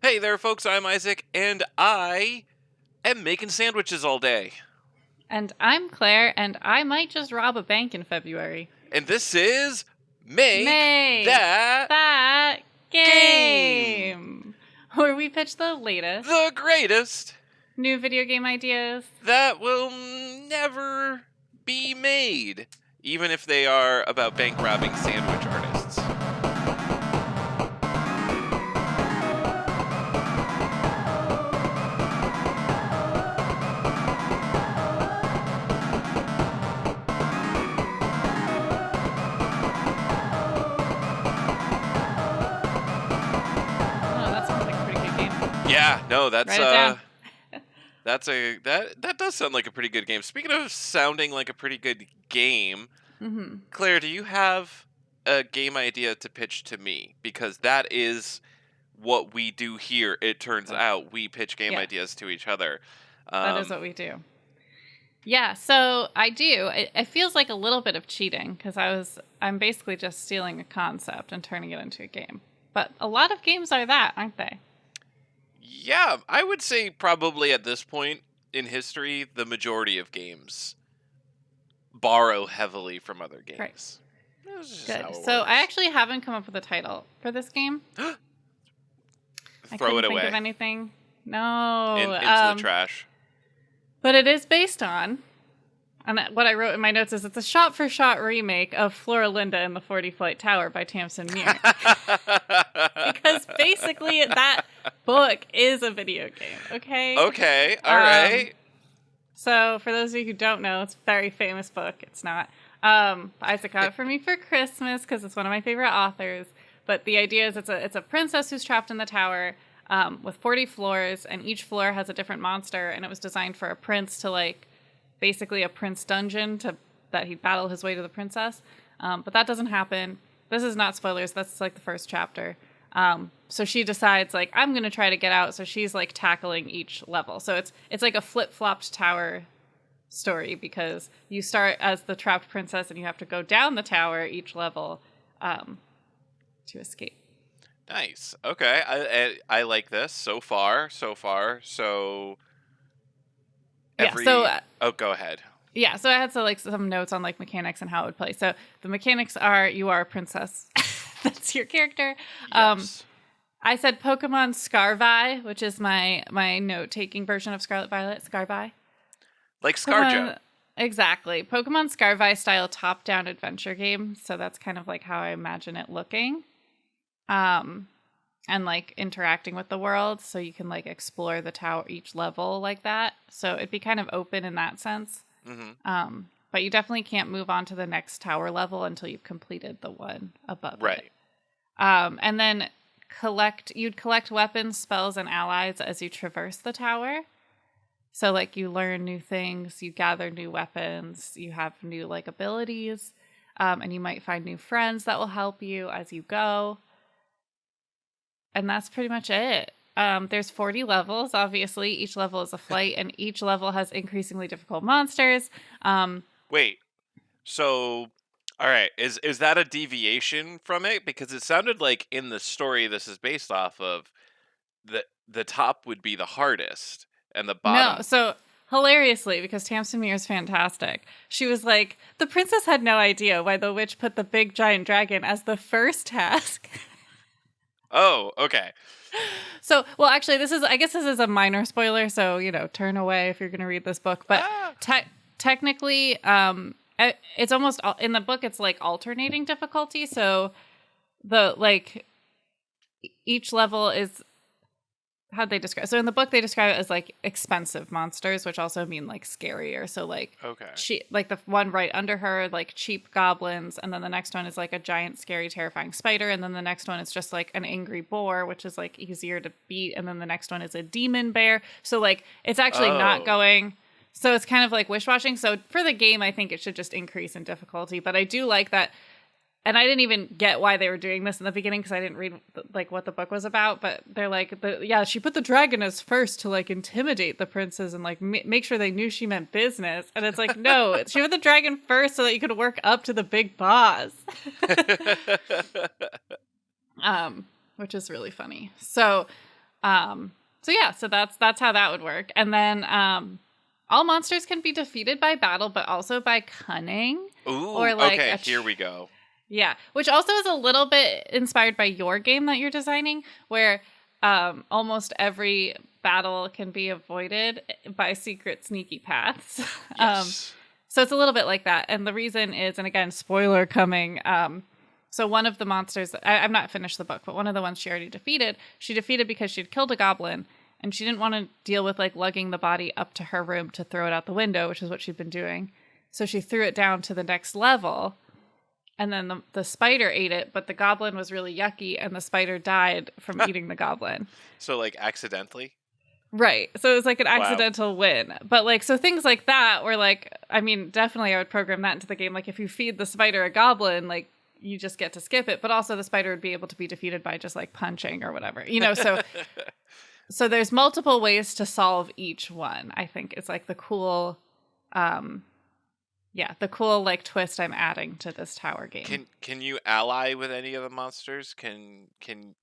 Hey there, folks, I'm Isaac, and I am making sandwiches all day. And I'm Claire, and I might just rob a bank in February. And this is Make Make That that Game! game! Where we pitch the latest The greatest new video game ideas. that will never be made, even if they are about bank robbing sandwich artists. Oh, that sounds like a pretty good game. Yeah, no, that's Write it down. that does sound like a pretty good game. Speaking of sounding like a pretty good game, Mm-hmm. Claire, do you have a game idea to pitch to me? Because that is what we do here. It turns out we pitch game Yeah. ideas to each other. That is what we do. Yeah, so I do. It feels like a little bit of cheating because I'm basically just stealing a concept and turning it into a game. But a lot of games are that, aren't they? Yeah, I would say probably at this point in history, the majority of games borrow heavily from other games. Right. That's just Good. how it So works. I actually haven't come up with a title for this game. I Throw couldn't it think away of anything. No. into the trash. But it is based on, and what I wrote in my notes is it's a shot-for-shot remake of Floralinda in the 40 Flight Tower by Tamsyn Muir. Because basically that book is a video game, okay? Okay, all right. So for those of you who don't know, it's a very famous book. It's not. Isaac got it for me for Christmas because it's one of my favorite authors. But the idea is it's a princess who's trapped in the tower with 40 floors, and each floor has a different monster, and it was designed for a prince to basically a prince dungeon that he'd battle his way to the princess. But that doesn't happen. This is not spoilers. That's the first chapter. So she decides I'm going to try to get out. So she's tackling each level. So it's like a flip-flopped tower story because you start as the trapped princess and you have to go down the tower each level to escape. Nice. Okay, I like this so far. Oh, go ahead. Yeah, so I had some notes on some notes on it would play. So the mechanics are you are a princess. That's your character. Yes. I said Pokemon Scarvi, which is my note-taking version of Scarlet Violet. Scarvi. Like ScarJo. Exactly. Pokemon Scarvi style top-down adventure game. So that's kind of how I imagine it looking. And interacting with the world. So you can explore the tower, each level like that. So it'd be kind of open in that sense. Mm-hmm. But you definitely can't move on to the next tower level until you've completed the one above Right. it. And then you'd collect weapons, spells, and allies as you traverse the tower. So you learn new things, you gather new weapons, you have new abilities, and you might find new friends that will help you as you go. And that's pretty much it. There's 40 levels, obviously. Each level is a flight, and each level has increasingly difficult monsters. Wait. So, all right, is that a deviation from it? Because it sounded like in the story this is based off of, the top would be the hardest, and the bottom. No, so hilariously, because Tamsyn Muir is fantastic, she was like, the princess had no idea why the witch put the big giant dragon as the first task. Oh, okay. So, well, actually, I guess this is a minor spoiler, so, turn away if you're going to read this book. But technically, it's almost, in the book, it's alternating difficulty. So each level is, how'd they describe? So in the book, they describe it as expensive monsters, which also mean scarier. So Okay. the one right under her, cheap goblins, and then the next one is a giant, scary, terrifying spider, and then the next one is just an angry boar, which is easier to beat, and then the next one is a demon bear. So it's actually not going. So it's kind of wish-washing. So for the game, I think it should just increase in difficulty. But I do like that. And I didn't even get why they were doing this in the beginning because I didn't read what the book was about. But they're she put the dragon as first to intimidate the princes and make sure they knew she meant business. And it's no, she put the dragon first so that you could work up to the big boss. Which is really funny. So So yeah, so that's how that would work. And then all monsters can be defeated by battle, but also by cunning Ooh, or like okay, here we go. yeah, which also is a little bit inspired by your game that you're designing, where almost every battle can be avoided by secret, sneaky paths. Yes. So it's a little bit like that. And the reason is, and again, spoiler coming. So one of the monsters, I've not finished the book, but one of the ones she defeated because she'd killed a goblin, and she didn't want to deal with like lugging the body up to her room to throw it out the window, which is what she'd been doing. So she threw it down to the next level. And then the spider ate it, but the goblin was really yucky, and the spider died from eating the goblin. So, like, accidentally? Right. So it was like an Wow. accidental win. But like, so things like that were like, I mean, definitely I would program that into the game. Like, if you feed the spider a goblin, like, you just get to skip it, but also the spider would be able to be defeated by just like punching or whatever, so there's multiple ways to solve each one. I think it's like the cool, the cool like twist I'm adding to this tower game. Can you ally with any of the monsters? Can you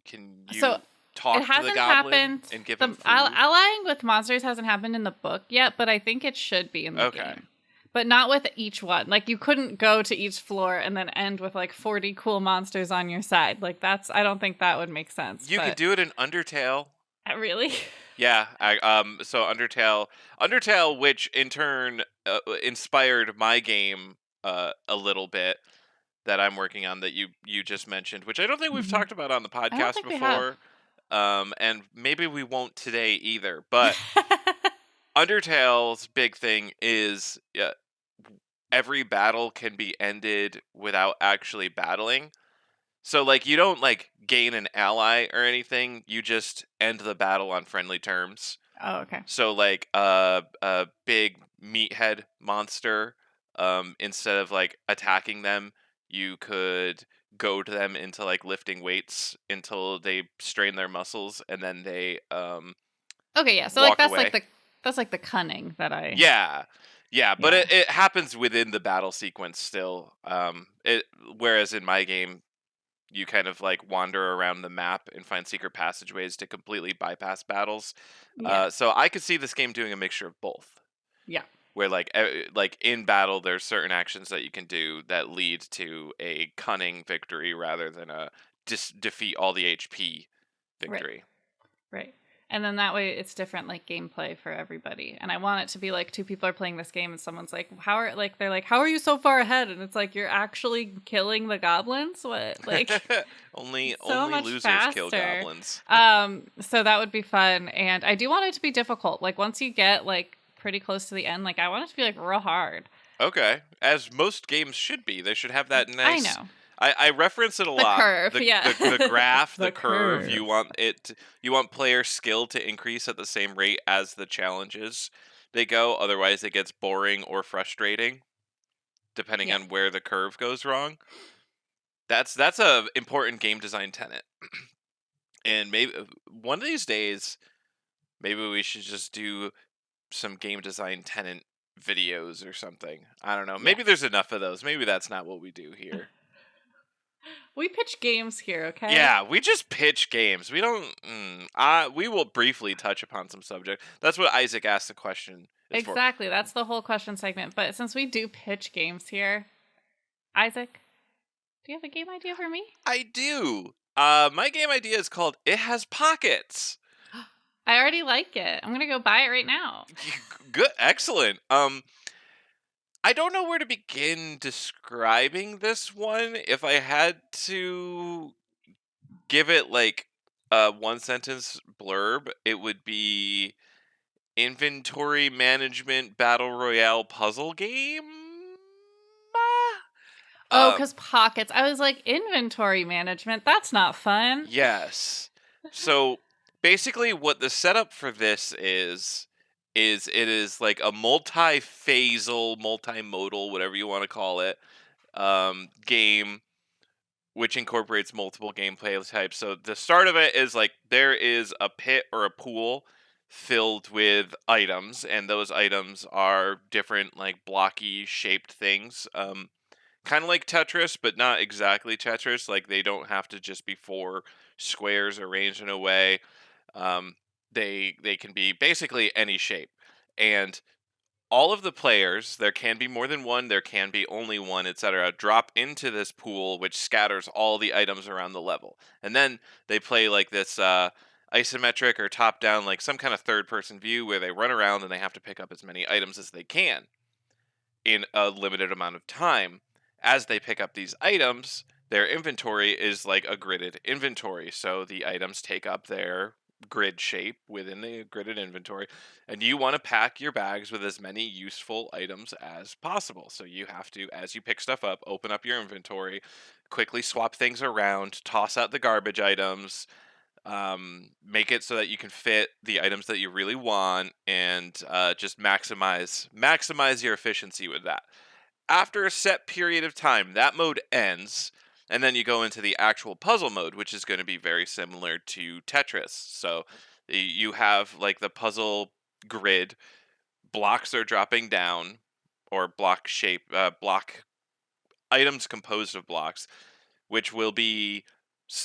So it talk to the hasn't goblin happened. and give The him food? allying with monsters hasn't happened in the book yet, but I think it should be in the game. But not with each one. Like, you couldn't go to each floor and then end with like 40 cool monsters on your side. Like, I don't think that would make sense. You could do it in Undertale. Really? Yeah, so Undertale, which in turn inspired my game a little bit that I'm working on that you just mentioned, which I don't think we've talked about on the I don't podcast think we have. before, and maybe we won't today either. But Undertale's big thing is every battle can be ended without actually battling. So, like, you don't, like, gain an ally or anything. You just end the battle on friendly terms. Oh, okay. So, like, a big meathead monster, instead of, like, attacking them, you could goad them into, like, lifting weights until they strain their muscles, and then they Okay, yeah. So like walk away. that's like the cunning that I Yeah, but yeah. it happens within the battle sequence still. Whereas in my game, you kind of like wander around the map and find secret passageways to completely bypass battles. Yeah. So I could see this game doing a mixture of both, Yeah. where like in battle, there's certain actions that you can do that lead to a cunning victory rather than a just defeat all the HP Right. victory. Right. And then that way it's different like gameplay for everybody. And I want it to be like two people are playing this game and someone's like, they're like, how are you so far ahead? And it's like, you're actually killing the goblins? What? Like only so much losers kill faster. goblins. So that would be fun. And I do want it to be difficult. Like once you get like pretty close to the end, like I want it to be like real hard. Okay, as most games should be. They should have that nice. I know. I reference it a The lot. curve, The graph, the The curve. curve. You want player skill to increase at the same rate as the challenges they go. Otherwise, it gets boring or frustrating, depending Yeah. on where the curve goes wrong. That's a important game design tenet. And maybe one of these days, maybe we should just do some game design tenet videos or something. I don't know. Maybe Yes. there's enough of those. Maybe that's not what we do here. We pitch games here, okay? Yeah, we just pitch games. We don't. We will briefly touch upon some subject. That's what Isaac asked the question. Exactly. That's the whole question segment. But since we do pitch games here, Isaac, do you have a game idea for me? I do. My game idea is called "It Has Pockets." I already like it. I'm gonna go buy it right now. Good, excellent. I don't know where to begin describing this one. If I had to give it like a one sentence blurb, it would be inventory management battle royale puzzle game. Oh, because pockets. I was like, inventory management. That's not fun. Yes. So basically, what the setup for this is it is like a multi-phasal, multimodal, whatever you want to call it, game which incorporates multiple gameplay types. So the start of it is like there is a pit or a pool filled with items, and those items are different like blocky shaped things. Kind of like Tetris, but not exactly Tetris. Like they don't have to just be four squares arranged in a way. Um, they can be basically any shape, and all of the players, there can be more than one, there can be only one, etc., drop into this pool which scatters all the items around the level. And then they play like this isometric or top down, like some kind of third person view where they run around and they have to pick up as many items as they can in a limited amount of time. As they pick up these items, their inventory is like a gridded inventory. So the items take up their grid shape within the gridded inventory, and you want to pack your bags with as many useful items as possible. So you have to, as you pick stuff up, open up your inventory, quickly swap things around, toss out the garbage items, make it so that you can fit the items that you really want, and just maximize your efficiency with that. After a set period of time, that mode ends, and then you go into the actual puzzle mode, which is going to be very similar to Tetris. So you have like the puzzle grid, blocks are dropping down, or block items composed of blocks, which will be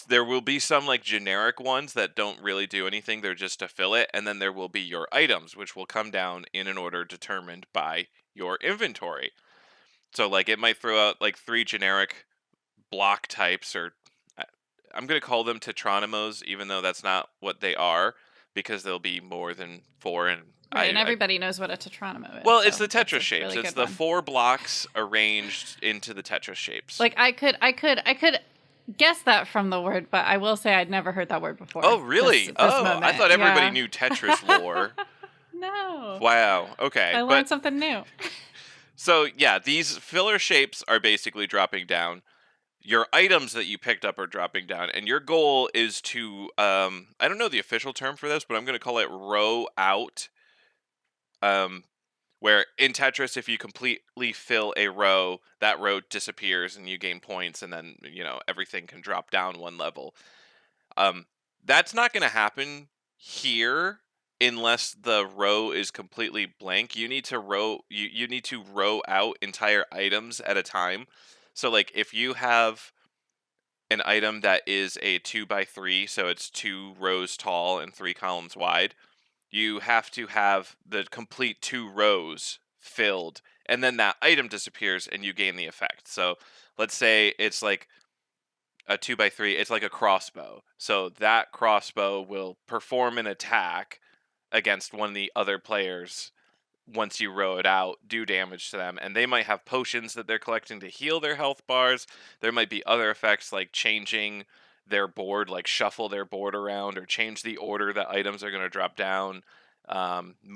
there will be some like generic ones that don't really do anything, they're just to fill it, and then there will be your items, which will come down in an order determined by your inventory. So like it might throw out like three generic block types, or I- I'm going to call them Tetronimos, even though that's not what they are, because there'll be more than four. And Right, and everybody knows what a Tetronimo is. well, it's So the that's Tetris a shapes. really It's good the one. four blocks arranged into the Tetris shapes. Like I could guess that from the word, but I will say I'd never heard that word before. Oh, really? This Oh, I moment, thought everybody yeah. knew Tetris lore. No, Wow. Okay. I But learned something new. so yeah, these filler shapes are basically dropping down. Your items that you picked up are dropping down, and your goal is to I don't know the official term for this, but I'm going to call it row out. Um where in Tetris, if you completely fill a row, that row disappears and you gain points, and then everything can drop down one level. Um, that's not going to happen here unless the row is completely blank. You need to row out entire items at a time. So like if you have an item that is a 2 by 3, so it's 2 rows tall and 3 columns wide, you have to have the complete 2 rows filled, and then that item disappears and you gain the effect. So let's say it's like a 2 by 3, it's like a crossbow. So that crossbow will perform an attack against one of the other players once you row it out, do damage to them, and they might have potions that they're collecting to heal their health bars. There might be other effects like changing their board, like shuffle their board around or change the order that items are going to drop down.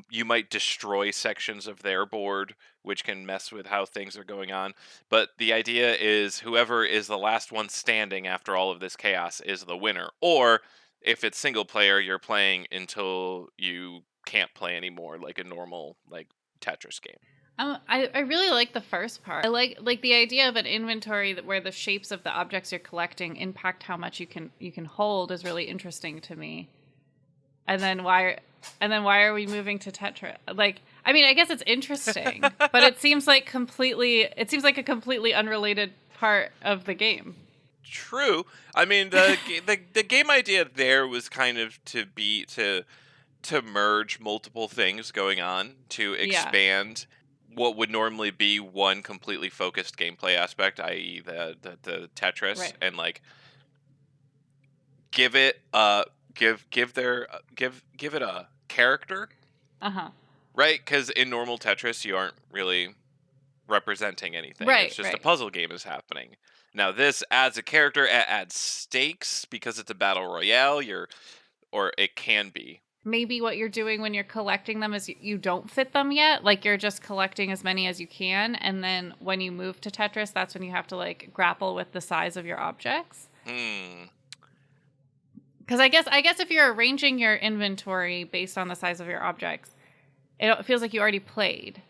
You might destroy sections of their board, which can mess with how things are going on. But the idea is whoever is the last one standing after all of this chaos is the winner. Or if it's single player, you're playing until you can't play anymore, like a normal like Tetris game. I really like the first part. I like the idea of an inventory where the shapes of the objects you're collecting impact how much you can hold is really interesting to me. And then why are we moving to Tetris? Like, I mean, I guess it's interesting, but it seems like a completely unrelated part of the game. True. I mean, the game idea there was kind of to merge multiple things going on to Yeah. expand what would normally be one completely focused gameplay aspect, i.e., the Tetris, Right. and like give it give it a character, Uh-huh. right? Because in normal Tetris, you aren't really representing anything. It's Right, just a right. puzzle game is happening. Now this adds a character, it adds stakes because it's a battle royale. Or it can be. Maybe what you're doing when you're collecting them is you don't fit them yet. Like you're just collecting as many as you can, and then when you move to Tetris, that's when you have to like grapple with the size of your objects. Hmm. Because I guess if you're arranging your inventory based on the size of your objects, it feels like you already played.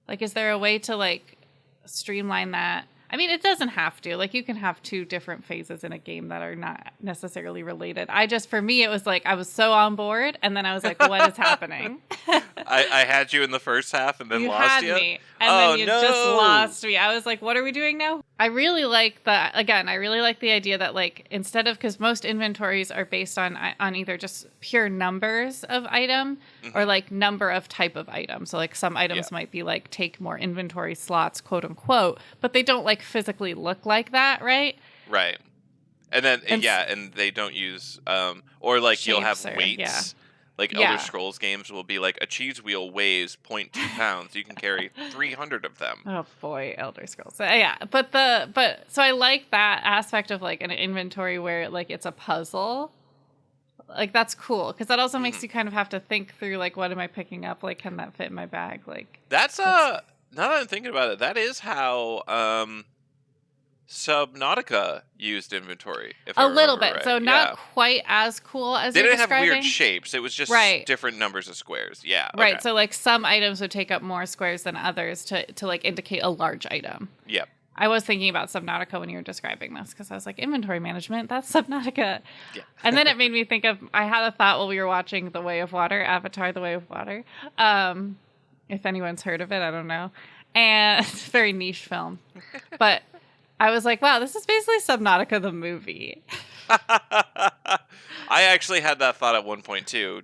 Like, is there a way to like streamline that? I mean, it doesn't have to. Like, you can have two different phases in a game that are not necessarily related. For me, it was like I was so on board, and then I was like, what is happening? I had you in the first half and then You lost had you. me, and then Oh you just no! lost me. I was like, what are we doing now? I really like I really like the idea that, like, instead of, because most inventories are based on either just pure numbers of item or Hmm. like number of type of item. So like some Yeah, items might be like take more inventory slots, quote unquote, but they don't like physically look like that, right? right. And then And and they don't use or like you'll have shapes or yeah. weights. Like Elder Yeah. Scrolls games will be like a cheese wheel weighs 0.2 pounds. You can carry 300 of them. Oh boy, Elder Scrolls. Yeah, but so I like that aspect of like an inventory where like it's a puzzle. Like that's cool because that also makes Hmm. you kind of have to think through like what am I picking up? Like can that fit in my bag? Like That's that's now that I'm thinking about it, that is how Subnautica used inventory, if I a little remember bit. right. So not Yeah. quite as cool as They you're didn't have weird describing. shapes. It was just Right. different numbers of squares. Yeah, okay. Right. So like some items would take up more squares than others to like indicate a large item. Yep. I was thinking about Subnautica when you were describing this because I was like, inventory management, that's Subnautica. Yeah. And then it made me think of, I had a thought while we were watching The Way of Water, Avatar, The Way of Water. If anyone's heard of it, I don't know. And it's a very niche film. But I was like, wow, this is basically Subnautica the movie. I actually had that thought at one point too.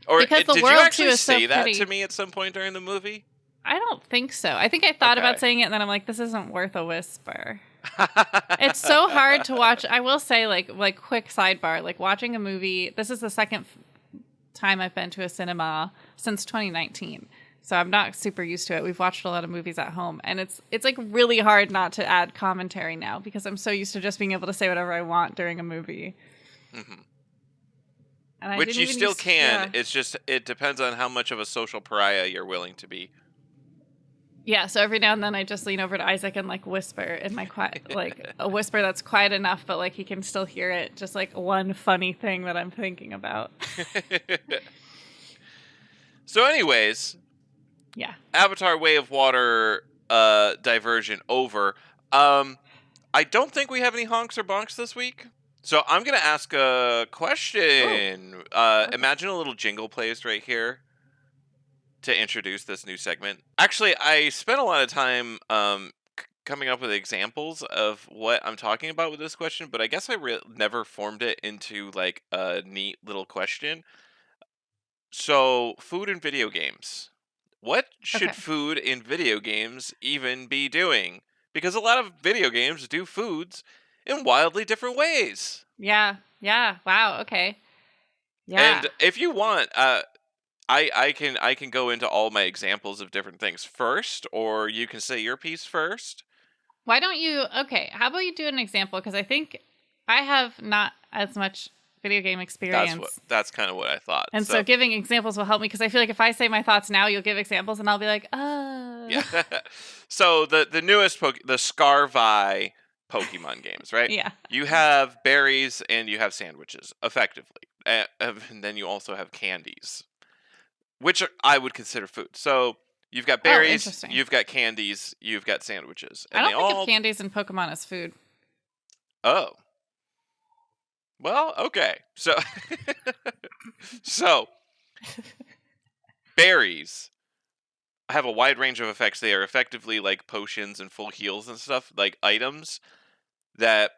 Or Because the did you world too actually is so say that to pretty. me at some point during the movie? I don't think so. I think I thought about Okay. saying it and then I'm like, this isn't worth a whisper. It's so hard to watch. I will say, like quick sidebar, like watching a movie. This is the second time I've been to a cinema since 2019, so I'm not super used to it. We've watched a lot of movies at home, and it's like really hard not to add commentary now because I'm so used to just being able to say whatever I want during a movie. Mhm. And I Which didn't you even still use can. yeah. It's just it depends on how much of a social pariah you're willing to be. Yeah, so every now and then I just lean over to Isaac and like whisper in my quiet, like a whisper that's quiet enough, but like he can still hear it. Just like one funny thing that I'm thinking about. So, anyways, Yeah. Avatar: Way of Water diversion over. I don't think we have any honks or bonks this week. So I'm gonna ask a Oh, question. okay. Imagine a little jingle plays right here to introduce this new segment. Actually, I spent a lot of time coming up with examples of what I'm talking about with this question, but I guess I never formed it into like a neat little question. So, food in video games. What should Okay. food in video games even be doing? Because a lot of video games do foods in wildly different ways. Yeah. Yeah. Wow. Okay. Yeah. And if you want, I can go into all my examples of different things first, or you can say your piece first. Why don't you? Okay. How about you do an example? Because I think I have not as much video game experience. That's kind of what I thought. And so So giving examples will help me because I feel like if I say my thoughts now, you'll give examples and I'll be like, yeah. oh. So the newest the Scarvi Pokemon games, right? Yeah. You have berries and you have sandwiches, effectively, and then you also have candies, which I would consider food. So you've got Oh, berries, interesting. you've got candies, you've got sandwiches, I and they don't think of all candies and Pokemon as food. oh well okay. So so berries have a wide range of effects. They are effectively like potions and full heals and stuff, like items that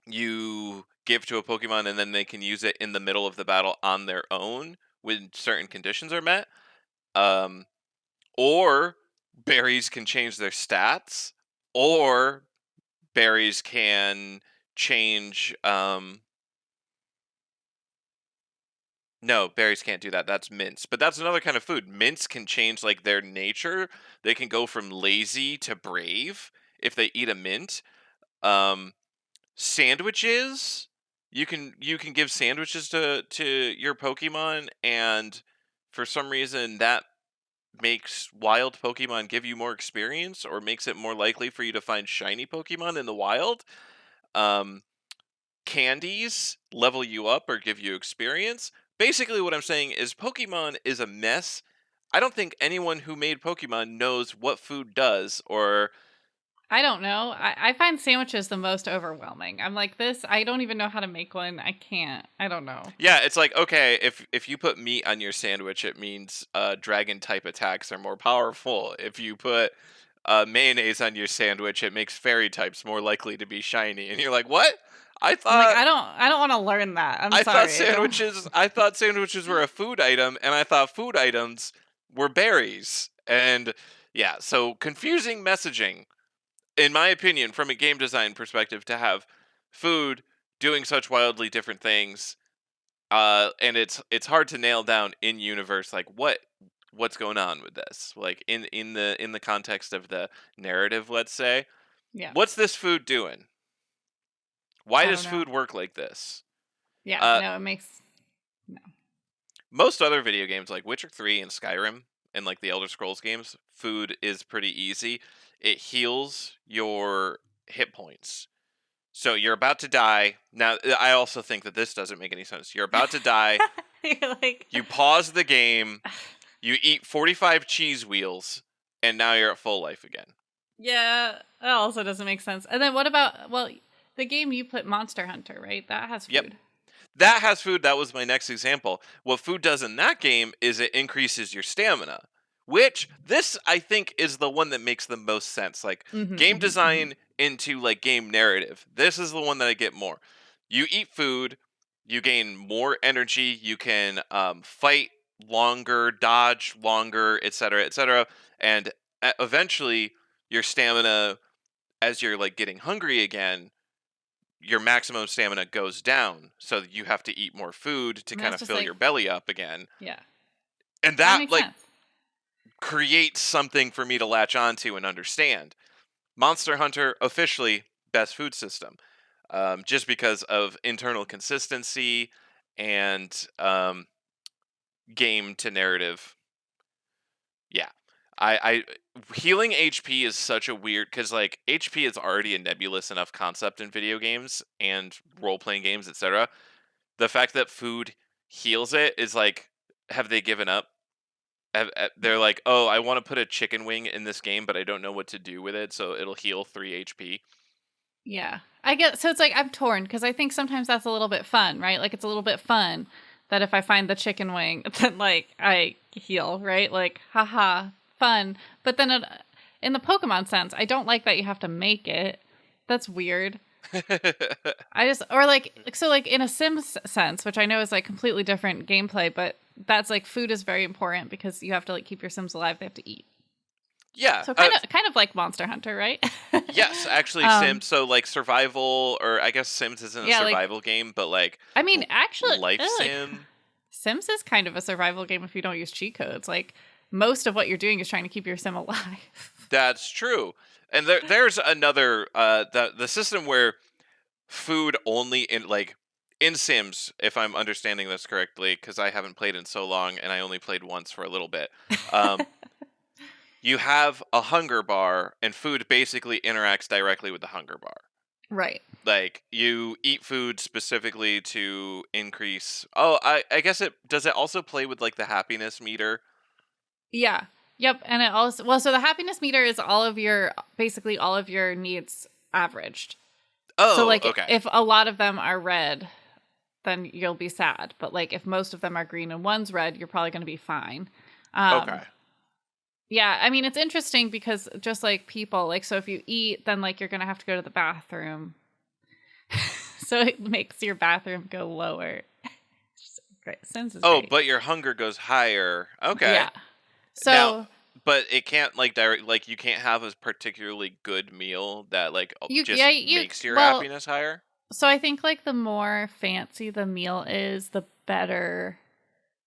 you give to a Pokemon and then they can use it in the middle of the battle on their own when certain conditions are met. Um, or berries can change their stats, or berries can change. No, berries can't do that. That's mints. But that's another kind of food. Mints can change like their nature. They can go from lazy to brave if they eat a mint. Um, Sandwiches, you can give sandwiches to your Pokemon, and for some reason that makes wild Pokemon give you more experience or makes it more likely for you to find shiny Pokemon in the wild. Um, Candies level you up or give you experience. Basically, what I'm saying is Pokemon is a mess. I don't think anyone who made Pokemon knows what food does or I don't know. I find sandwiches the most overwhelming. I'm like, this, I don't even know how to make one. I can't. I don't know. Yeah, it's like, okay, if you put meat on your sandwich, it means dragon type attacks are more powerful. If you put mayonnaise on your sandwich, it makes fairy types more likely to be shiny. And you're like, what? I I'm like, thought I don't want to learn that. I'm sorry. I don't. I thought sandwiches were a food item, and I thought food items were berries. And yeah, so confusing messaging, in my opinion, from a game design perspective, to have food doing such wildly different things. And it's hard to nail down in universe like what's going on with this, like in the context of the narrative, let's say. Yeah. What's this food doing? Why I does don't know. food work like this? Yeah. uh No, it makes no. Most other video games like Witcher 3 and Skyrim and like the Elder Scrolls games, food is pretty easy. It heals your hit points. So you're about to die. Now, I also think that this doesn't make any sense. You're about to die. You're like, You pause the game. You eat 45 cheese wheels, and now you're at full life again. yeah, that also doesn't make sense. And then what about, well, the game you put Monster Hunter, right? That has Yep. food. That has food. That was my next example. What food does in that game is it increases your stamina, which this I think is the one that makes the most sense. Like Mm-hmm, game mm-hmm, mm-hmm. design into like game narrative. This is the one that I get more. You eat food, you gain more energy, you can fight longer, dodge longer, etc., etc., and eventually your stamina, as you're like getting hungry again, your maximum stamina goes down, so you have to eat more food to And kind that's of just fill like, your belly up again. yeah, And that that makes like sense. creates something for me to latch onto and understand. Monster Hunter officially best food system, just because of internal consistency and game to narrative. Yeah, I healing HP is such a weird, because like HP is already a nebulous enough concept in video games and role playing games, etc. The fact that food heals it is like, have they given up? They're like, oh, I want to put a chicken wing in this game, but I don't know what to do with it, so it'll heal 3 HP. Yeah. I get, so it's like I'm torn because I think sometimes that's a little bit fun, right? Like it's a little bit fun that if I find the chicken wing, then like I heal, right? Like, haha, fun. But then in the Pokemon sense, I don't like that you have to make it. That's weird. I just, or like, so like in a Sims sense, which I know is like completely different gameplay, but that's like food is very important because you have to like keep your Sims alive. They have to eat. Yeah. So kind of like Monster Hunter, right? Yes, actually, um, Sims. So like survival, or I guess Sims isn't a yeah, like survival game, but like I mean, actually, life like sim. Sims is kind of a survival game if you don't use cheat codes. Like most of what you're doing is trying to keep your sim alive. That's true. And there's another the system where food only in like in Sims, if I'm understanding this correctly, because I haven't played in so long and I only played once for a little bit. Um, you have a hunger bar, and food basically interacts directly with the hunger bar. Right. Like you eat food specifically to increase. Oh, I guess it does. It also play with like the happiness meter. Yeah. Yep. And it also, well, so the happiness meter is all of your, basically all of your needs averaged. So Oh, like okay, if a lot of them are red, then you'll be sad. But like if most of them are green and one's red, you're probably going to be fine. okay. Yeah, I mean it's interesting because just like people, like so if you eat, then like you're gonna have to go to the bathroom, so it makes your bathroom go lower. Just great, Sims is Oh, great. but your hunger goes higher. Okay. Yeah. Now, So but it can't like direct, like you can't have a particularly good meal that like yeah just you makes your well, happiness higher. so I think like the more fancy the meal is, the better,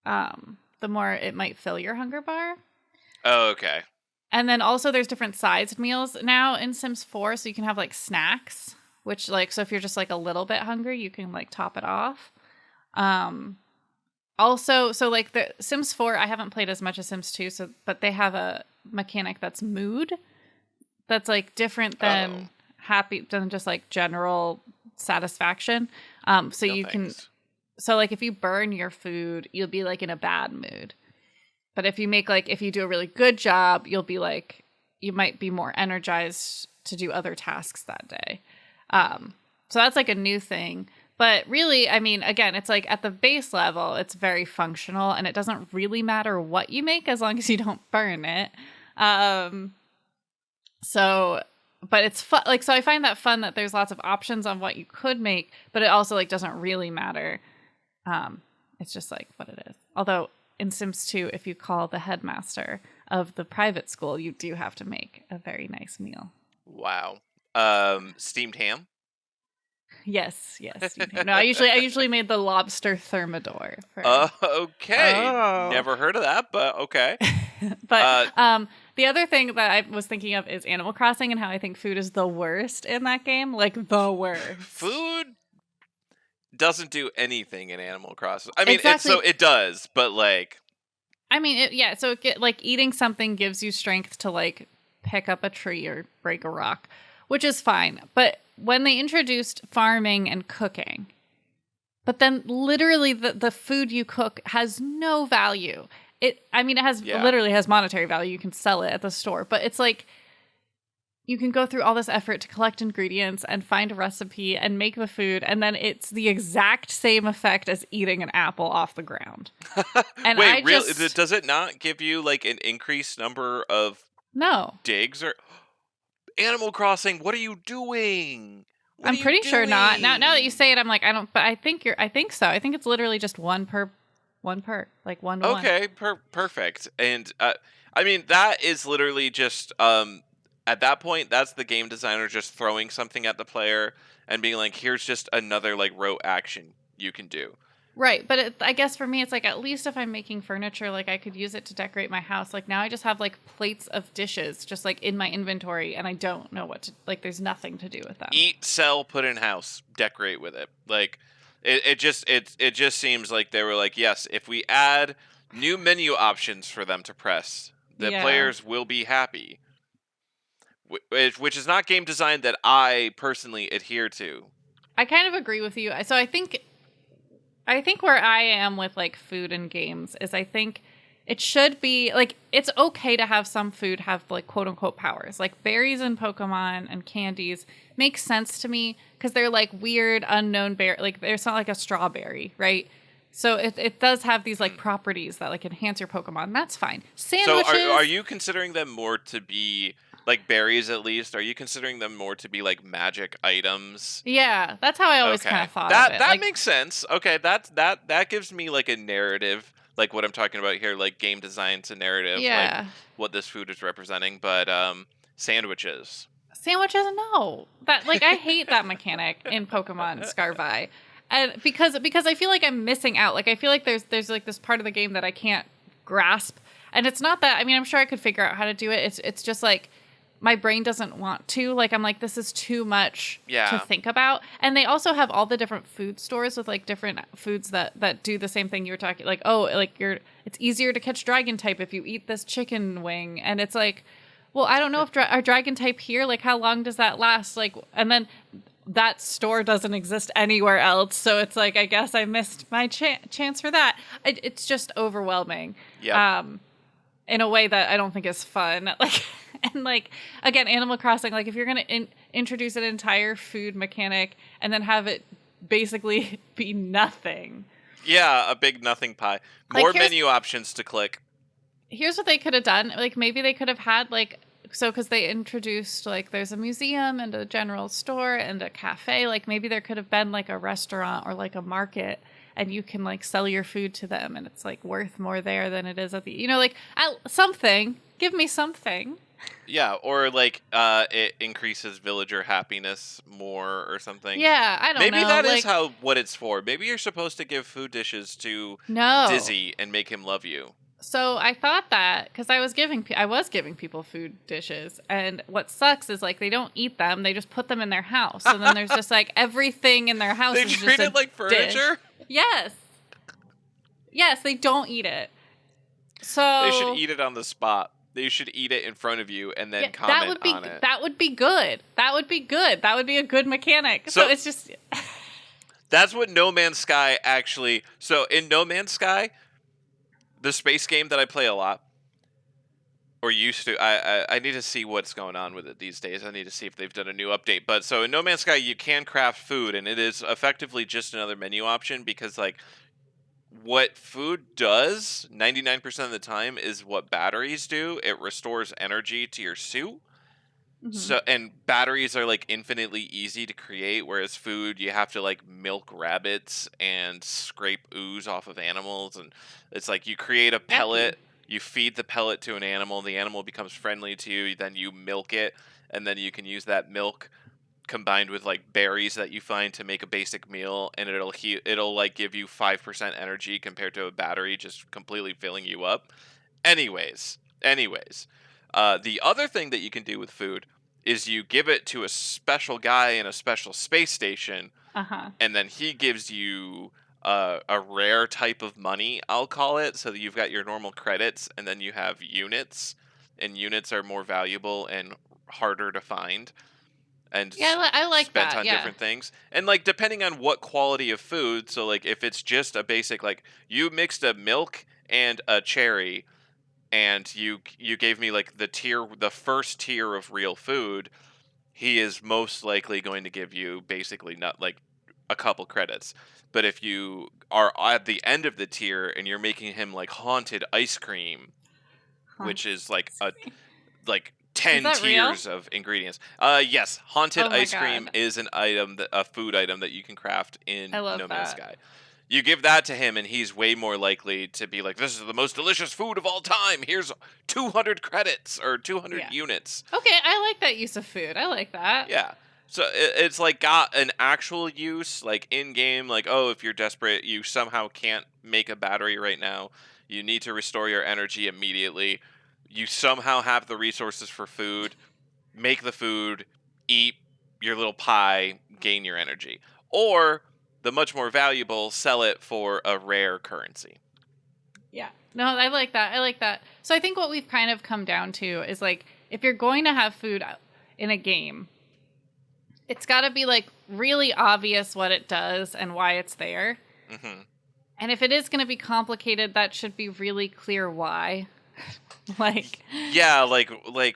the more it might fill your hunger bar. Oh, okay. And then also there's different sized meals now in Sims 4, so you can have like snacks, which like so if you're just like a little bit hungry, you can like top it off. Um Also, so like the Sims 4, I haven't played as much as Sims 2, so but they have a mechanic that's mood that's like different Oh, than happy than just like general satisfaction. So no you can thanks. so like if you burn your food, you'll be like in a bad mood. But if you make like if you do a really good job, you'll be like you might be more energized to do other tasks that day. So that's like a new thing. But really, I mean, again, it's like at the base level, it's very functional, and it doesn't really matter what you make as long as you don't burn it. So, but it's fun. Like, so I find that fun that there's lots of options on what you could make, but it also like doesn't really matter. It's just like what it is. Although in Sims 2, if you call the headmaster of the private school, you do have to make a very nice meal. Wow. Steamed ham? Yes. No, I usually made the lobster thermidor. Okay. Oh. Never heard of that, but okay. But the other thing that I was thinking of is Animal Crossing and how I think food is the worst in that game. Like, the worst. Food doesn't do anything in Animal Crossing. I mean, exactly. it does, but like... I mean, so like eating something gives you strength to like pick up a tree or break a rock, which is fine. But when they introduced farming and cooking, but then literally the food you cook has no value. It literally has monetary value. You can sell it at the store, but it's like you can go through all this effort to collect ingredients and find a recipe and make the food, and then it's the exact same effect as eating an apple off the ground. And wait, really? Does it not give you like an increased number of digs or Animal Crossing? What are you doing? I'm pretty sure not. Now that you say it, I'm like, I don't. But I think so. I think it's literally just one per, like one. Okay, perfect. And I mean, that is literally just at that point, that's the game designer just throwing something at the player and being like, here's just another like rote action you can do. Right, but I guess for me, it's like at least if I'm making furniture, like I could use it to decorate my house. Like now I just have like plates of dishes just like in my inventory, and I don't know what to, like there's nothing to do with them. Eat, sell, put in house, decorate with it. Like it just seems like they were like, yes, if we add new menu options for them to press, the players will be happy. Which is not game design that I personally adhere to. I kind of agree with you. So I think where I am with like food and games is I think it should be like it's okay to have some food have like quote unquote powers. Like berries and Pokemon and candies make sense to me because they're like weird unknown berry. Like there's not like a strawberry, right? So it does have these like properties that like enhance your Pokemon. That's fine. Sandwiches. So are you considering them more to be like berries at least? Are you considering them more to be like magic items? Yeah, that's how I always kind of thought of it. That like, makes sense. Okay, that gives me like a narrative, like what I'm talking about here, like game design to narrative, like what this food is representing. But sandwiches, no. That like I hate that mechanic in Pokemon Scarvi. And because I feel like I'm missing out. Like I feel like there's like this part of the game that I can't grasp. And it's not that, I mean, I'm sure I could figure out how to do it. It's just like my brain doesn't want to. Like I'm like, this is too much to think about. And they also have all the different food stores with like different foods that do the same thing you were talking. Like, it's easier to catch dragon type if you eat this chicken wing. And it's like, well, I don't know if our dragon type here, like how long does that last? Like, and then that store doesn't exist anywhere else. So it's like, I guess I missed my chance for that. It's just overwhelming. Yeah. In a way that I don't think is fun. Like, and like, again, Animal Crossing, like if you're going to introduce an entire food mechanic and then have it basically be nothing. Yeah, a big nothing pie. More menu options to click. Here's what they could have done. Like maybe they could have had like, so because they introduced like there's a museum and a general store and a cafe. Like maybe there could have been like a restaurant or like a market, and you can like sell your food to them, and it's like worth more there than it is at the, like something. Give me something. Yeah, or like it increases villager happiness more or something. Yeah, I don't know. Maybe that is what it's for. Maybe you're supposed to give food dishes to Dizzy and make him love you. So I thought that because I was giving people food dishes, and what sucks is like they don't eat them; they just put them in their house, and then there's just like everything in their house. They is treat just it like furniture. Yes, they don't eat it. So they should eat it on the spot. They should eat it in front of you and then comment on it. That would be good. That would be a good mechanic. So it's just that's what No Man's Sky actually. So in No Man's Sky, the space game that I play a lot, or used to. I need to see what's going on with it these days. I need to see if they've done a new update. But so in No Man's Sky, you can craft food, and it is effectively just another menu option because like what food does 99% of the time is what batteries do. It restores energy to your suit. Hmm. So and batteries are like infinitely easy to create, whereas food you have to like milk rabbits and scrape ooze off of animals, and it's like you create a Yucky. pellet, you feed the pellet to an animal, the animal becomes friendly to you, then you milk it, and then you can use that milk combined with like berries that you find to make a basic meal, and it'll like give you 5% energy compared to a battery just completely filling you up. Anyways, the other thing that you can do with food is you give it to a special guy in a special space station, Uh-huh. and then he gives you a rare type of money, I'll call it. So that you've got your normal credits, and then you have units, and units are more valuable and harder to find and Yeah, I like spent that. on Yeah. different things. And like depending on what quality of food, so like if it's just a basic like you mixed a milk and a cherry and you gave me like the first tier of real food, he is most likely going to give you basically not like a couple credits. But if you are at the end of the tier and you're making him like haunted ice cream, which Haunted is like ice a cream. like Is 10 that real? tiers of ingredients. Yes, haunted Oh my ice cream god. is an item a food item that you can craft I in love No Man's that. Sky. You give that to him and he's way more likely to be like, this is the most delicious food of all time. Here's 200 credits or 200 Yeah. units. Okay, I like that use of food. I like that. Yeah. So it's like got an actual use, like in game, like, oh, if you're desperate, you somehow can't make a battery right now. You need to restore your energy immediately. You somehow have the resources for food, make the food, eat your little pie, gain your energy. Or the much more valuable, sell it for a rare currency. Yeah. No, I like that. I like that. So I think what we've kind of come down to is like if you're going to have food in a game, it's got to be like really obvious what it does and why it's there. Hmm. And if it is going to be complicated, that should be really clear why. Like, Yeah, like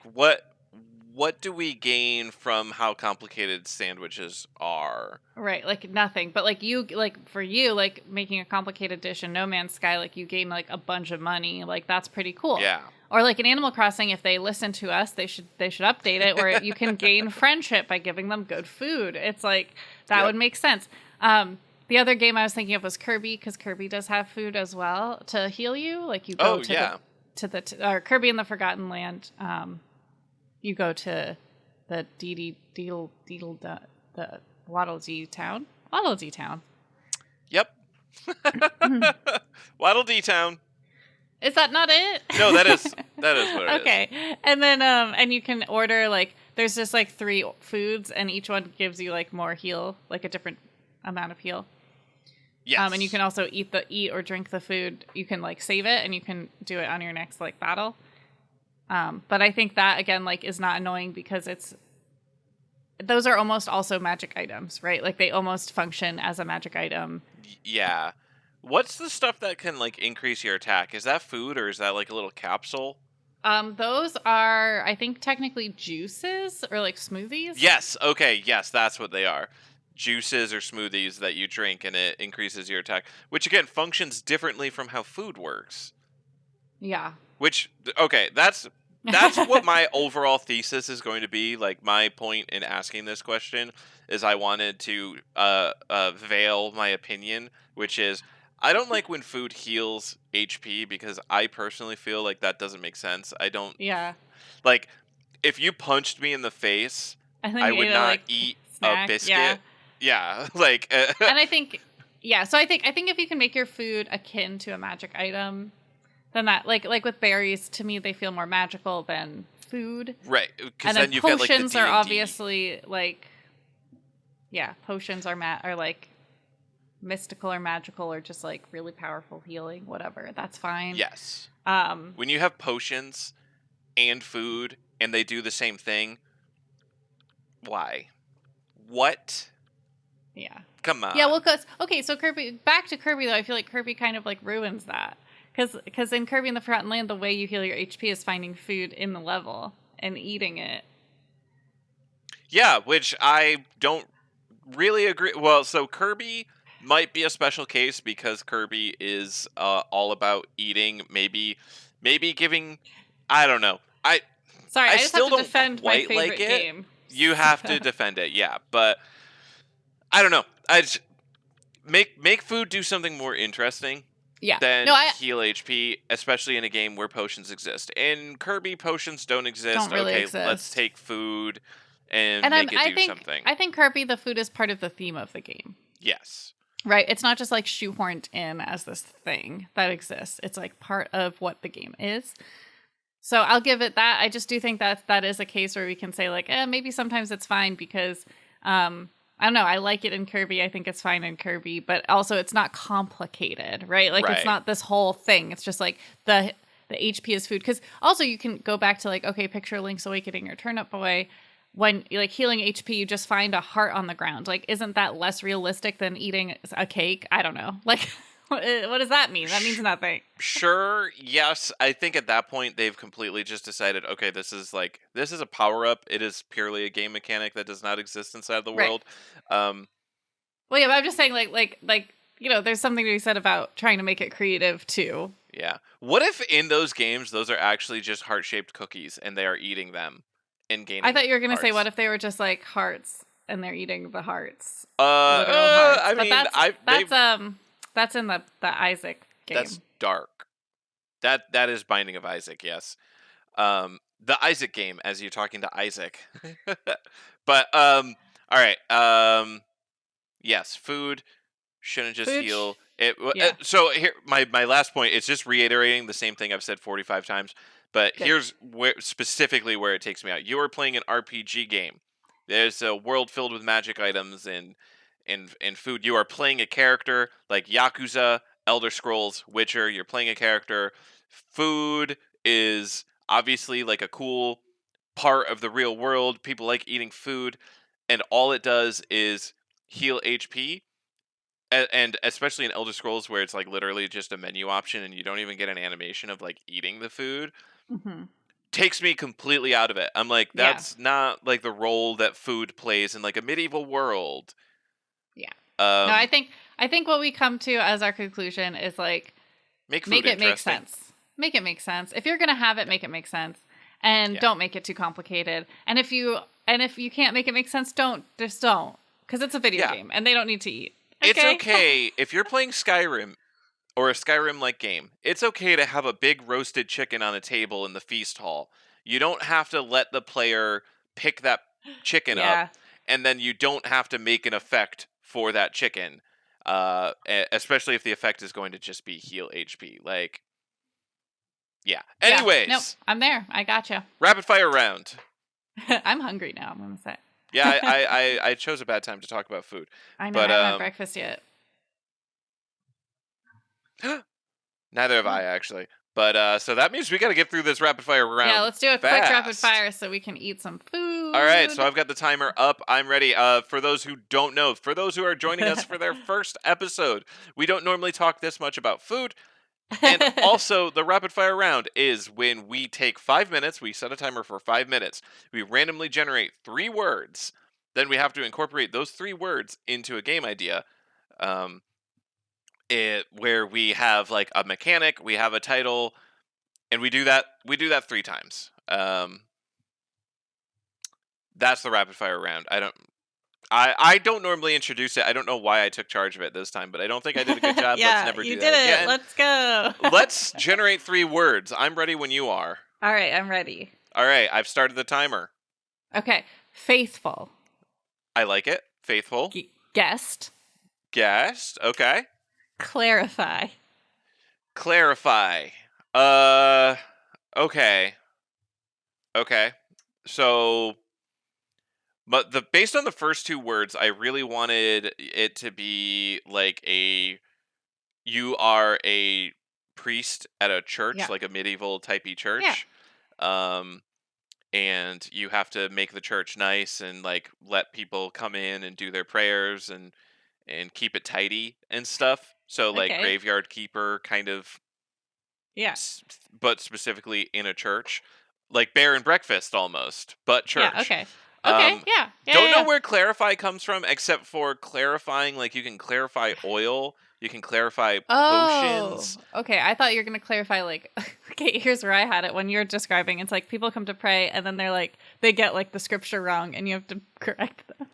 what do we gain from how complicated sandwiches are? right, like nothing. But like you, like for you, like making a complicated dish in No Man's Sky, like you gain like a bunch of money. Like that's pretty cool. Yeah. Or like in Animal Crossing, if they listen to us, they should update it where you can gain friendship by giving them good food. It's like that Yep. would make sense. The other game I was thinking of was Kirby because Kirby does have food as well to heal you. Like you go Oh to the yeah. or Kirby in the Forgotten Land. You go to the the Waddle Dee town. Waddle Dee town. Yep. Waddle Dee Town. Is that not it? No, that is what it is. Okay. And then and you can order like there's just like 3 foods and each one gives you like more heal, like a different amount of heal. Yes. And you can also eat or drink the food. You can like save it and you can do it on your next like battle. But I think that again like is not annoying because those are almost also magic items, right? Like they almost function as a magic item. Yeah. What's the stuff that can like increase your attack? Is that food or is that like a little capsule? Those are I think technically juices or like smoothies. Yes. Okay. Yes, that's what they are. Juices or smoothies that you drink and it increases your attack, which again functions differently from how food works. Yeah. Which okay, that's what my overall thesis is going to be. Like my point in asking this question is I wanted to veil my opinion, which is I don't like when food heals HP because I personally feel like that doesn't make sense. I don't Yeah. like if you punched me in the face, I I think would ate a not like eat a snack. Yeah. biscuit. Yeah, like And I think yeah, so I think if you can make your food akin to a magic item, then that like with berries to me they feel more magical than food. right, because And then then you've got like the potions D are and D. obviously like yeah, potions are like mystical or magical or just like really powerful healing, whatever. That's fine. Yes, Um when you have potions and food and they do the same thing, why? What? yeah. Come Yeah, well on. cuz okay, so Kirby back to Kirby though, I feel like Kirby kind of like ruins that. Because in Kirby in the Forgotten Land, the way you heal your HP is finding food in the level and eating it. Yeah, which I don't really agree. Well, so Kirby might be a special case because Kirby is all about eating. Maybe giving. I don't know. Sorry, I I just have still to don't defend my quite like favorite it. game. You have to defend it, yeah, but I don't know. Make food do something more interesting Yeah. No, than I heal HP, especially in a game where potions exist. In Kirby, potions don't don't exist. really Okay, let's exist. take food and And make it I do think something. I think Kirby the food is part of the theme of the game. Yes. Right? It's not just like shoehorned in as this thing that exists. It's like part of what the game is. So I'll give it that. I just do think that is a case where we can say like, maybe sometimes it's fine because I don't know. I like it in Kirby. I think it's fine in Kirby, but also it's not complicated, right? Like it's Right. not this whole thing. It's just like the HP is food. Because also you can go back to like, okay, picture Link's Awakening or Turnip Boy. When like healing HP, you just find a heart on the ground. Like, isn't that less realistic than eating a cake? I don't know. Like, what does that mean? That means nothing. Sure, yes. I think at that point they've completely just decided, okay, this is a power up. It is purely a game mechanic that does not exist inside the Right. world. Um Well, yeah, but I'm just saying, like, there's something to be said about trying to make it creative too. yeah. What if in those games those are actually just heart-shaped cookies and they are eating them and I gaining thought you were gonna say, what hearts? if they were just like hearts and they're eating the hearts, literal hearts? I But mean, I they've that's in the Isaac that's game. dark. That is Binding of Isaac, yes. The Isaac game as you're talking to Isaac. But all right. Yes, food shouldn't just Food, heal yeah, so here my last point, it's just reiterating the same thing I've said 45 times, but good. here's where specifically where it takes me out. You are playing an RPG game. There's a world filled with magic items and food. You are playing a character like Yakuza, Elder Scrolls, Witcher. You're playing a character. Food is obviously like a cool part of the real world. People like eating food, and all it does is heal HP. And especially in Elder Scrolls, where it's like literally just a menu option, and you don't even get an animation of like eating the food, Hmm. takes me completely out of it. I'm like, Yeah, that's not like the role that food plays in like a medieval world. yeah. No, Um, I think what we come to as our conclusion is like, make food make it make interesting. sense. Make it make sense. If you're gonna have it, make it make sense, and Yeah, don't make it too complicated. And if you can't make it make sense, don't, because it's a video yeah. game and they don't need to eat. It's Okay. okay if you're playing Skyrim or a Skyrim like game. It's okay to have a big roasted chicken on a table in the feast hall. You don't have to let the player pick that chicken up, Yeah. and then you don't have to make an effect for that chicken. Especially if the effect is going to just be heal HP. Like, yeah. Yeah. Nope. Anyways, I'm there. I gotcha. rapid fire round. I'm hungry now. I'm gonna say. Yeah, I chose a bad time to talk about food, I know. I but haven't had breakfast yet. neither have I actually. But so that means we got to get through this rapid fire Yeah. round Let's do a quick rapid fast. fire so we can eat some All right, so food. I've got the timer up. I'm ready. For those who don't know, for those who are joining us for their first episode, we don't normally talk this much about food. And also, the rapid fire round is when we take 5 minutes, we set a timer for 5 minutes, we randomly generate 3 words, then we have to incorporate those 3 words into a game idea. Um, where we have like a mechanic, we have a title, and we do that 3 times. That's the rapid fire round. I don't normally introduce it. I don't know why I took charge of it this time, but I don't think I did a good job. Let's Yeah, never you do did that it. again. Let's go. Let's generate 3 words. I'm ready when you are. All right. I'm ready. All right, I've started the timer. Okay. Faithful. I like it. Faithful. Guest. Guest. Okay. Clarify. Clarify. Uh okay. Okay. So but the based on the first 2 words, I really wanted it to be like you are a priest at a church, Yeah. like a medieval typey Yeah. church. Um and you have to make the church nice and like let people come in and do their prayers and keep it tidy and stuff. So like Okay. graveyard keeper kind of Yeah. but specifically in a church, like Bear and Breakfast almost, but Yeah. church. Okay. Okay. Um, Yeah. Yeah. don't Yeah. know Yeah. where clarify comes from, except for clarifying. Like you can clarify oil, you can clarify Oh, potions. okay. I thought you were going to clarify, like, okay, here's where I had it when you're describing. It's like people come to pray and then they're like, they get like the scripture wrong and you have to correct them.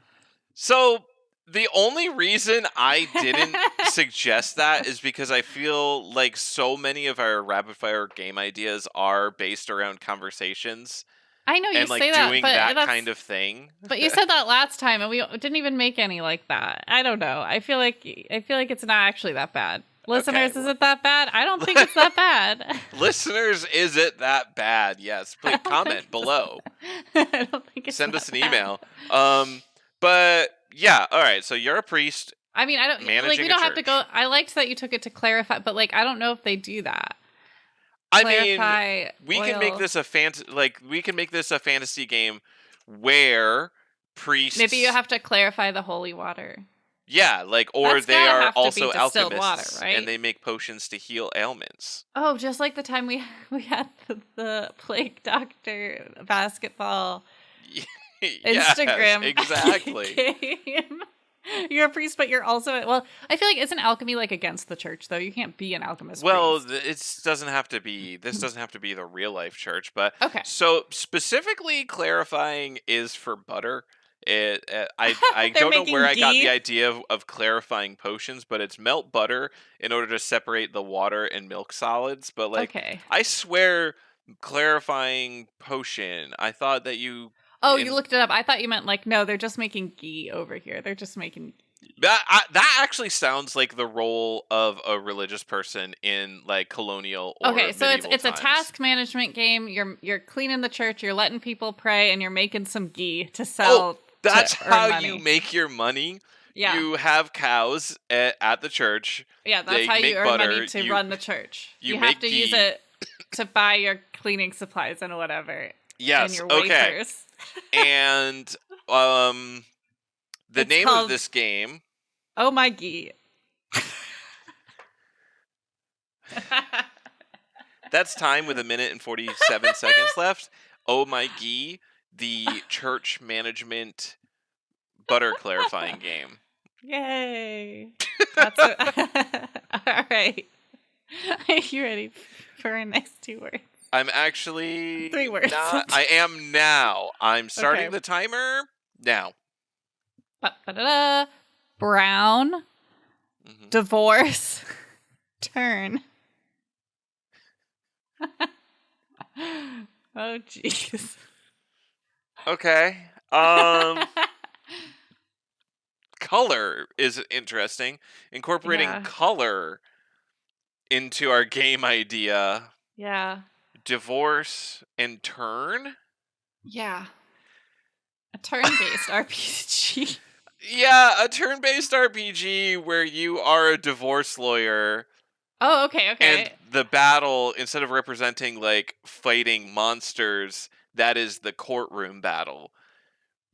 So the only reason I didn't suggest that is because I feel like so many of our rapid fire game ideas are based around conversations I know you and like say that, doing but that kind of thing. but you said that last time and we didn't even make any like that. I don't know. I feel like it's not actually that bad. Okay. Listeners, is it that bad? I don't think it's that bad. Listeners, is it that bad? Yes. I Please don't think comment below. I don't think it's Send us that an bad. email. But yeah, all right. So you're a priest I mean, I don't like we managing a don't have to go. church. I liked that you took it to clarify, but like I don't know if they do that. I mean, Clarify we can make oil. this a we can make this a fantasy game where Maybe you priests, have to clarify the holy water. yeah, like, or That's they gotta are have to be also distilled water, alchemists and right? they make potions to heal ailments. Oh, just like the time we we had the plague doctor basketball Yes, Instagram exactly. game. You're a priest, but you're also well. I feel like isn't alchemy like against the church though? You can't be an alchemist Well, priest. it doesn't have to be. This doesn't have to be the real life church, but Okay, so specifically clarifying is for butter. I they're don't know where making I got the ghee. idea of clarifying potions, but it's melt butter in order to separate the water and milk solids. But like, Okay. I swear, clarifying potion. I thought that you Oh, you in looked it up. I thought you meant like no, they're just making ghee over here. They're just making. that actually sounds like the role of a religious person in like colonial or Okay, so it's medieval it's a times. task management game. You're cleaning the church. You're letting people pray, and you're making some ghee to Oh, sell to that's earn how you money. make your money. Yeah, You have cows at the church. yeah, that's They how you make earn money butter. to run the church. You You have make to use ghee. it to buy your cleaning supplies and whatever, and Yes. your Okay. wafers. And um, the It's name of called this game. Oh My Ghee. That's time with 1 minute and 47 seconds left. Oh my ghee, the church management butter clarifying game. Yay! That's it. All right. Are you ready for our next 2 words? I'm actually 3 words. not. I am now. I'm Okay. starting the timer now. Ba-ba-da-da. Brown, Mhm. divorce, turn. Oh, jeez. Okay. Color is interesting. Incorporating Yeah. color into our game idea. Yeah. Divorce and turn. Yeah. A turn-based RPG. Yeah, a turn-based RPG where you are a divorce lawyer Oh, okay, and okay. the battle, instead of representing like fighting monsters, that is the courtroom battle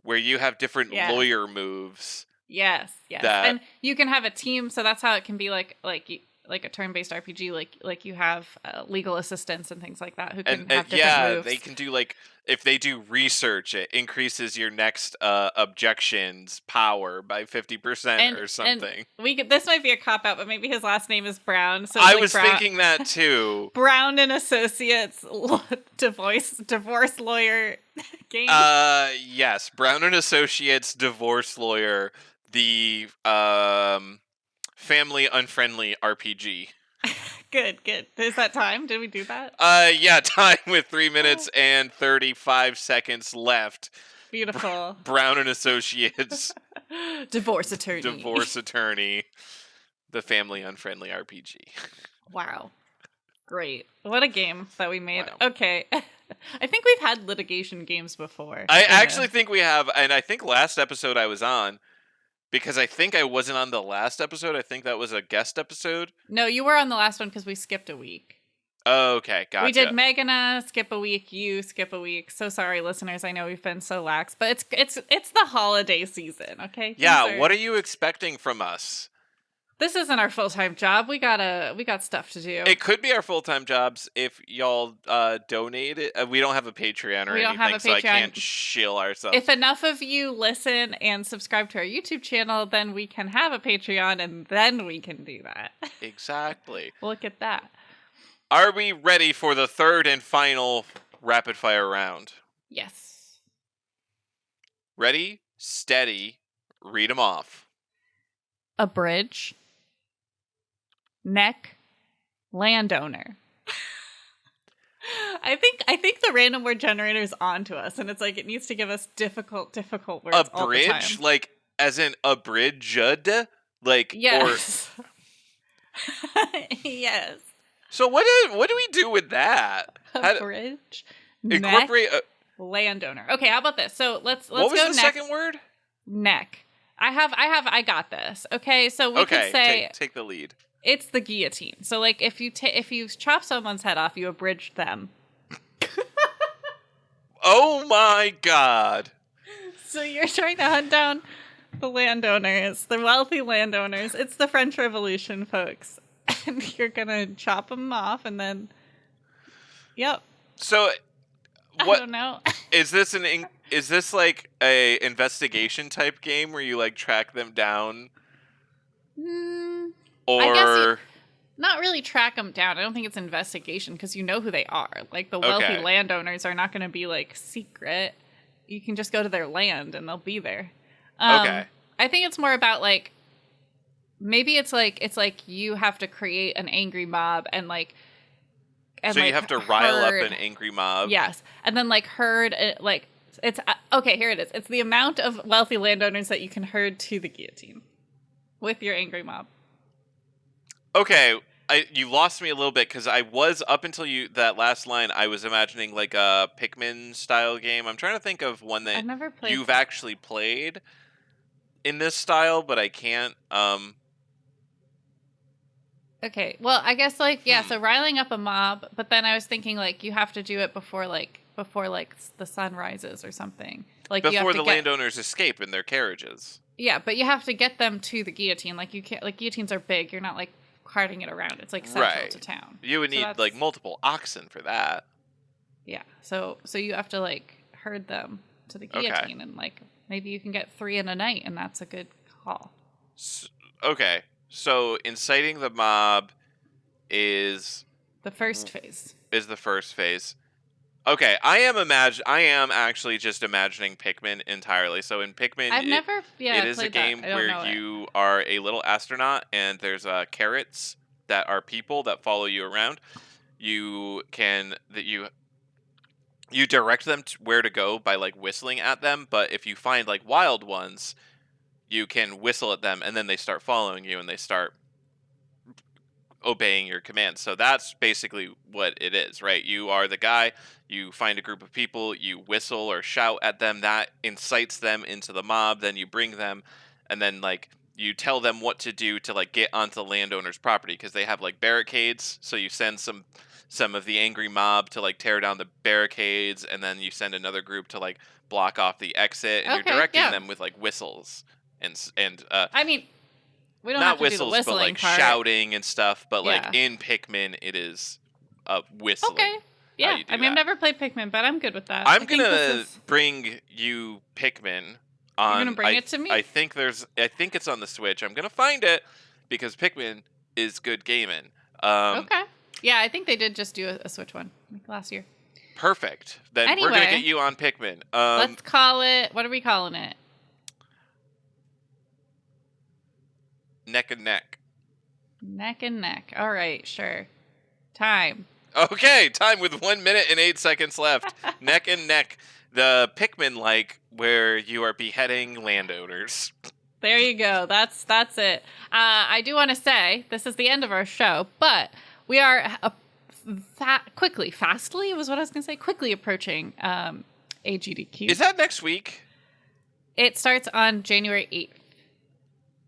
where you have different Yes. lawyer moves Yes, yes. that And you can have a team, so that's how it can be like a turn-based RPG like you have legal assistants and things like that who can and have different yeah, moves. they can do like if they do research, it increases your next objections power by 50% or And something. we could, this might be a cop out, but maybe his last name is Brown, so it's I like was Brown thinking that too. Brown and Associates divorce lawyer game. Yes, Brown and Associates divorce lawyer, the family unfriendly RPG. Good, good. Is that time? Did we do that? Yeah, time with 3 minutes and 35 seconds left. Beautiful. Brown and Associates Divorce attorney. divorce attorney, the family unfriendly RPG. Wow. Great. What a game that we made. Wow. Okay. I think we've had litigation games before. I actually think we have, and I think last episode I was on, because I think I wasn't on the last episode. I think that was a guest episode. No, you were on the last one because we skipped a week. Oh, okay, gotcha. We did Megana skip a week, you skip a week. So sorry, listeners. I know we've been so lax, but it's the holiday season, okay? Yeah, what are you expecting from us? This isn't our full-time job. We got stuff to do. It could be our full-time jobs if y'all donate it. We don't have a Patreon or We don't have anything, a so I can't Patreon. shill ourselves. If enough of you listen and subscribe to our YouTube channel, then we can have a Patreon, and then we can do that. Exactly. Look at that. Are we ready for the third and final rapid-fire round? Yes. Ready, steady, read them off. A bridge. Neck. Landowner. I think the random word generator is on to us, and it's like it needs to give us difficult words A all the time. bridge, like as in abridged, like Yes. Yes. So what do we do with that? A bridge. Incorporate Neck, landowner. Okay, how about this? So let's what was go the neck. second word? Neck. I got this. Okay, so we could say take the lead. It's the guillotine. So like if you chop someone's head off, you abridge them. Oh my god. So you're trying to hunt down the landowners, the wealthy landowners. It's the French Revolution, folks. And you're going to chop them off and then yep. So what I don't know. Is this like a investigation type game where you like track them down? Or I guess not really track them down. I don't think it's investigation because you know who they are. Like the wealthy landowners are not going to be like secret. You can just go to their land and they'll be there. Okay. I think it's more about like maybe it's like you have to create an angry mob and so you have to rile up an angry mob. Yes, and then like herd like it's okay. Here it is. It's the amount of wealthy landowners that you can herd to the guillotine with your angry mob. Okay, you lost me a little bit because I was up until that last line. I was imagining like a Pikmin style game. I'm trying to think of one that I've never played you've actually played in this style, but I can't. Okay, well, I guess like so riling up a mob, but then I was thinking like you have to do it before the sun rises or something. Like before you have to the landowners escape in their carriages. Yeah, but you have to get them to the guillotine. Like you can't. Like guillotines are big. You're not like carting it around. It's like central to town. You would need like multiple oxen for that. Yeah. So you have to like herd them to the guillotine, and like maybe you can get 3 in a night, and that's a good haul. Okay. So inciting the mob is the first phase. Okay, I am actually just imagining Pikmin entirely. So in Pikmin, it is a game where you are a little astronaut, and there's carrots that are people that follow you around. You direct them to where to go by like whistling at them, but if you find like wild ones, you can whistle at them, and then they start following you, and they start obeying your commands. So that's basically what it is, right? You are the guy, you find a group of people, you whistle or shout at them, that incites them into the mob, then you bring them, and then like you tell them what to do to like get onto the landowner's property, because they have like barricades, so you send some of the angry mob to like tear down the barricades, and then you send another group to like block off the exit, and you're directing them with like whistles and I mean, we don't not have to whistles, do the whistling but like part. shouting and stuff. But like in Pikmin, it is whistling. Okay. Yeah. I mean, I've never played Pikmin, but I'm good with that. I'm gonna bring you Pikmin. You're gonna bring it to me? I think it's on the Switch. I'm gonna find it because Pikmin is good gaming. Okay. Yeah, I think they did just do a Switch one last year. Perfect. Then we're gonna get you on Pikmin. Let's call it. What are we calling it? Neck and neck. Neck and neck. All right, sure. Time. Okay, time with 1 minute and 8 seconds left. Neck and neck. The Pikmin like where you are beheading landowners. There you go. That's it. I do want to say this is the end of our show, but we are fastly was what I was going to say. Quickly approaching AGDQ. Is that next week? It starts on January 8th.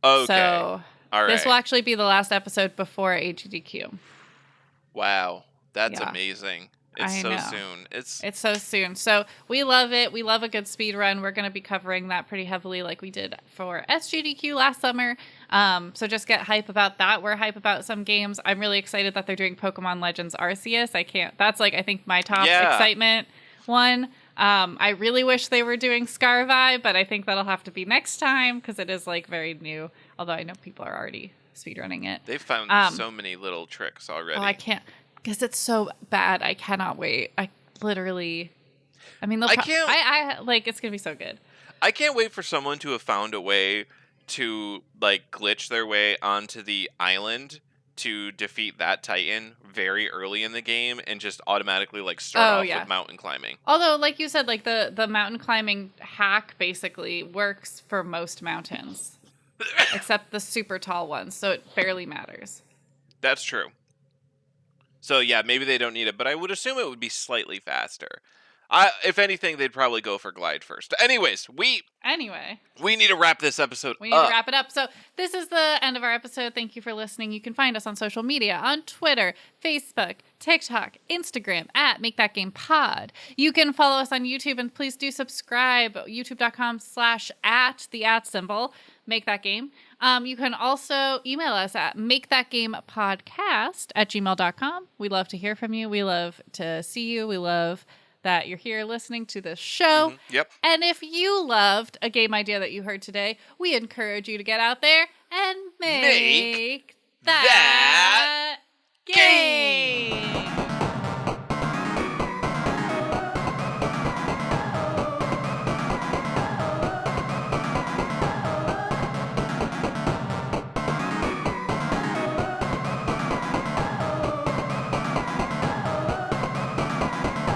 Okay. So all right. This will actually be the last episode before AGDQ. Wow. That's amazing. It's I so know. soon. It's so soon. So we love it. We love a good speed run. We're going to be covering that pretty heavily like we did for SGDQ last summer. So just get hype about that. We're hype about some games. I'm really excited that they're doing Pokemon Legends Arceus. That's like, I think my top excitement one. I really wish they were doing Scarvi, but I think that'll have to be next time because it is like very new. Although I know people are already speedrunning it. They've found so many little tricks already. Oh, I can't, because it's so bad. I cannot wait. I literally, I mean, I like, it's gonna be so good. I can't wait for someone to have found a way to like glitch their way onto the island to defeat that Titan very early in the game and just automatically like start off with mountain climbing. Although, like you said, like the mountain climbing hack basically works for most mountains, except the super tall ones, so it barely matters. That's true. So yeah, maybe they don't need it, but I would assume it would be slightly faster. If anything, they'd probably go for glide first. Anyways, we need to wrap this episode up. We need to wrap it up. So this is the end of our episode. Thank you for listening. You can find us on social media, on Twitter, Facebook, TikTok, Instagram, at Make That Game Pod. You can follow us on YouTube, and please do subscribe, youtube.com/@the Make That Game. You can also email us at makeThatGamePodcast@gmail.com. We love to hear from you. We love to see you. We love that you're here listening to this show. Mm-hmm. Yep. And if you loved a game idea that you heard today, we encourage you to get out there and make that game.